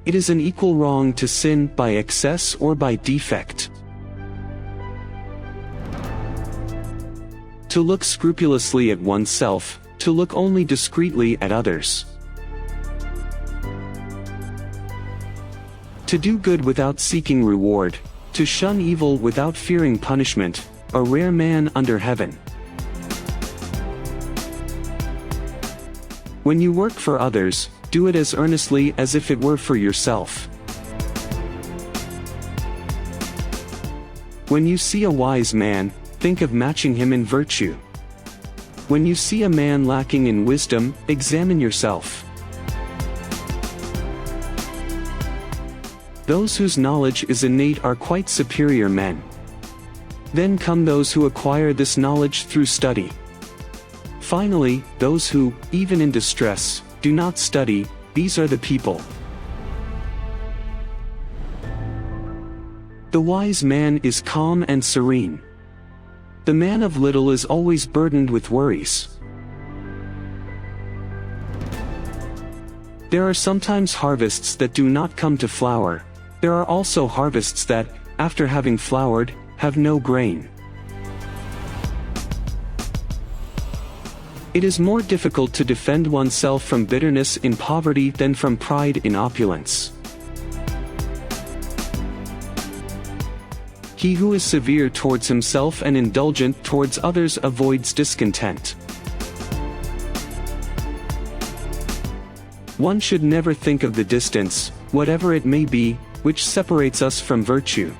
It is an equal wrong to sin by excess or by defect. To look scrupulously at oneself, to look only discreetly at others. To do good without seeking reward, to shun evil without fearing punishment, a rare man under heaven. When you work for others, do it as earnestly as if it were for yourself. When you see a wise man, think of matching him in virtue. When you see a man lacking in wisdom, examine yourself. Those whose knowledge is innate are quite superior men. Then come those who acquire this knowledge through study. Finally, those who, even in distress, do not study, these are the people. The wise man is calm and serene. The man of little is always burdened with worries. There are sometimes harvests that do not come to flower. There are also harvests that, after having flowered, have no grain. It is more difficult to defend oneself from bitterness in poverty than from pride in opulence. He who is severe towards himself and indulgent towards others avoids discontent. One should never think of the distance, whatever it may be, which separates us from virtue.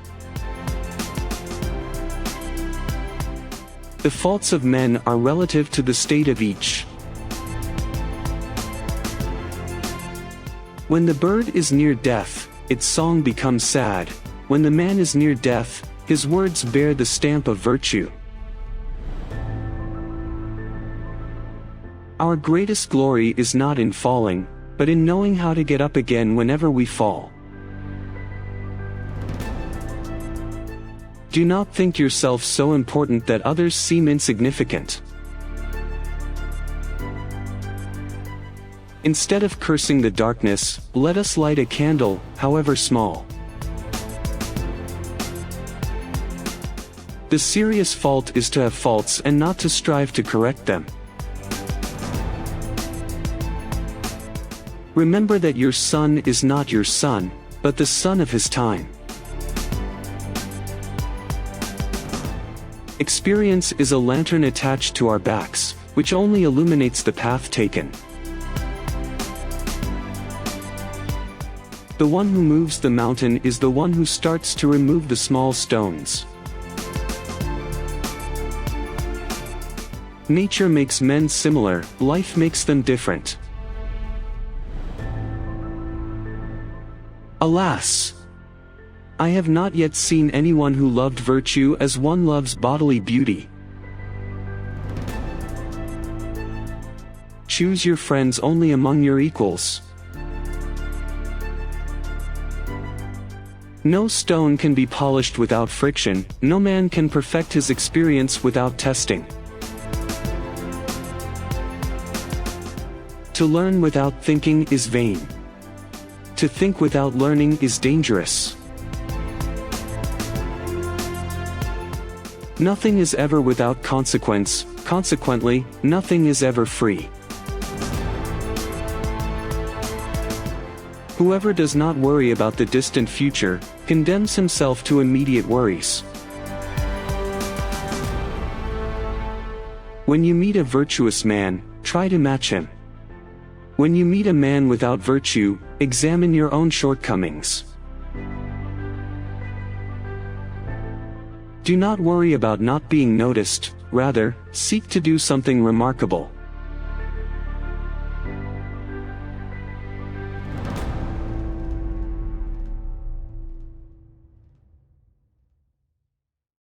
The faults of men are relative to the state of each. When the bird is near death, its song becomes sad. When the man is near death, his words bear the stamp of virtue. Our greatest glory is not in falling, but in knowing how to get up again whenever we fall. Do not think yourself so important that others seem insignificant. Instead of cursing the darkness, let us light a candle, however small. The serious fault is to have faults and not to strive to correct them. Remember that your son is not your son, but the son of his time. Experience is a lantern attached to our backs, which only illuminates the path taken. The one who moves the mountain is the one who starts to remove the small stones. Nature makes men similar, life makes them different. Alas! I have not yet seen anyone who loved virtue as one loves bodily beauty. Choose your friends only among your equals. No stone can be polished without friction, no man can perfect his experience without testing. To learn without thinking is vain. To think without learning is dangerous. Nothing is ever without consequence, consequently, nothing is ever free. Whoever does not worry about the distant future, condemns himself to immediate worries. When you meet a virtuous man, try to match him. When you meet a man without virtue, examine your own shortcomings. Do not worry about not being noticed, rather, seek to do something remarkable.